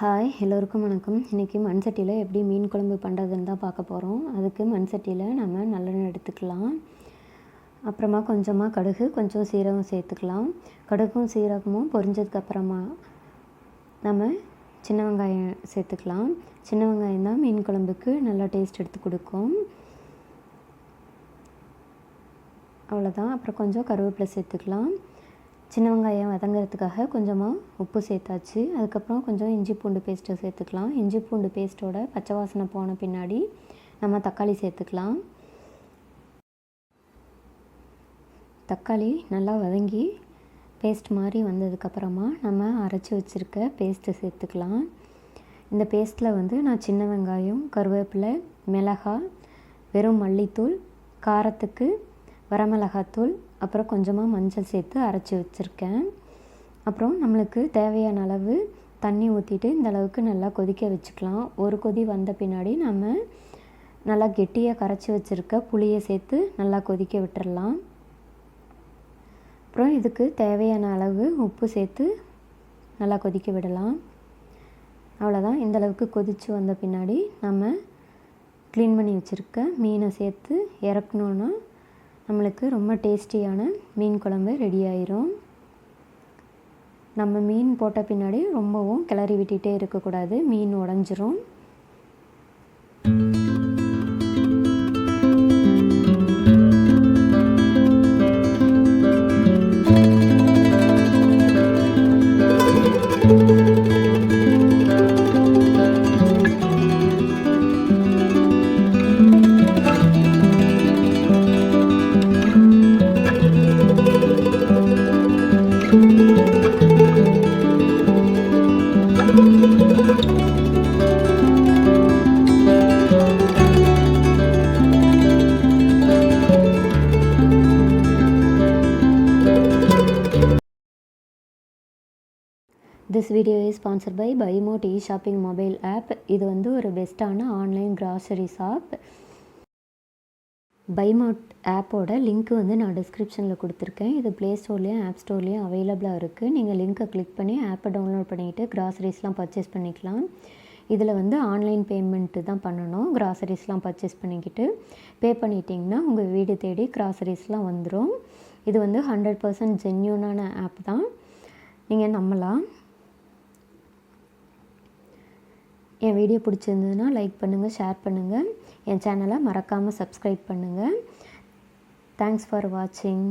Hi எல்லோருக்கும் வணக்கம். இன்றைக்கி மண் சட்டியில் எப்படி மீன் குழம்பு பண்ணுறதுன்னு தான் பார்க்க போகிறோம். அதுக்கு மண் சட்டியில் நம்ம நல்லெண்ணெய் எடுத்துக்கலாம். அப்புறமா கொஞ்சமாக கடுகு, கொஞ்சம் சீரகம் சேர்த்துக்கலாம். கடுகும் சீரகமும் பொரிஞ்சதுக்கப்புறமா நம்ம சின்ன வெங்காயம் சேர்த்துக்கலாம். சின்ன வெங்காயம் தான் மீன் குழம்புக்கு நல்லா டேஸ்ட் எடுத்து கொடுக்கும். அவ்வளோதான். அப்புறம் கொஞ்சம் கருவேப்பிலை சேர்த்துக்கலாம். சின்ன வெங்காயம் வதங்கிறதுக்காக கொஞ்சமாக உப்பு சேர்த்தாச்சு. அதுக்கப்புறம் கொஞ்சம் இஞ்சி பூண்டு பேஸ்ட்டு சேர்த்துக்கலாம். இஞ்சி பூண்டு பேஸ்ட்டோட பச்சை வாசனை போன பின்னாடி நம்ம தக்காளி சேர்த்துக்கலாம். தக்காளி நல்லா வதங்கி பேஸ்ட் மாதிரி வந்ததுக்கப்புறமா நம்ம அரைச்சி வச்சுருக்க பேஸ்ட்டு சேர்த்துக்கலாம். இந்த பேஸ்ட்டில் நான் சின்ன வெங்காயம், கருவேப்பிலை, மிளகாய், வெறும் மல்லித்தூள், காரத்துக்கு வரமிளகாத்தூள், அப்புறம் கொஞ்சமாக மஞ்சள் சேர்த்து அரைச்சி வச்சுருக்கேன். அப்புறம் நம்மளுக்கு தேவையான அளவு தண்ணி ஊற்றிட்டு இந்த அளவுக்கு நல்லா கொதிக்க வச்சுக்கலாம். ஒரு கொதி வந்த பின்னாடி நம்ம நல்லா கெட்டியாக கரைச்சி வச்சுருக்க புளியை சேர்த்து நல்லா கொதிக்க விட்டுறலாம். அப்புறம் இதுக்கு தேவையான அளவு உப்பு சேர்த்து நல்லா கொதிக்க விடலாம். அவ்வளோதான். இந்தளவுக்கு கொதித்து வந்த பின்னாடி நம்ம க்ளீன் பண்ணி வச்சுருக்க மீனை சேர்த்து இறக்கணுன்னா நம்மளுக்கு ரொம்ப டேஸ்டியான மீன் குழம்பு ரெடி ஆயிரும். நம்ம மீன் போட்ட பின்னாடி ரொம்பவும் கிளறி விட்டுட்டே இருக்கக்கூடாது, மீன் உடஞ்சிரும். This video is sponsored by Buymote e-shopping mobile app. இது ஒரு பெஸ்ட்டான ஆன்லைன் கிராசரி ஷாப். பைமோட் ஆப்போட லிங்க் நான் டிஸ்கிரிப்ஷனில் கொடுத்துருக்கேன். இது ப்ளே ஸ்டோர்லேயும் ஆப் ஸ்டோர்லேயும் அவைலபிளாக இருக்குது. நீங்கள் லிங்க்கை கிளிக் பண்ணி ஆப்பை டவுன்லோட் பண்ணிவிட்டு கிராசரிஸ்லாம் பர்ச்சேஸ் பண்ணிக்கலாம். இதில் ஆன்லைன் பேமெண்ட்டு தான் பண்ணணும். கிராசரிஸ்லாம் பர்ச்சேஸ் பண்ணிக்கிட்டு பே பண்ணிட்டீங்கன்னா உங்கள் வீடு தேடி கிராசரிஸ்லாம் வந்துடும். இது 100% ஜென்யூனான ஆப் தான், நீங்கள் நம்பலாம். என் வீடியோ பிடிச்சிருந்ததுன்னா லைக் பண்ணுங்கள், ஷேர் பண்ணுங்கள். என் சேனலை மறக்காமல் சப்ஸ்கிரைப் பண்ணுங்கள். தேங்க்ஸ் ஃபார் வாட்சிங்.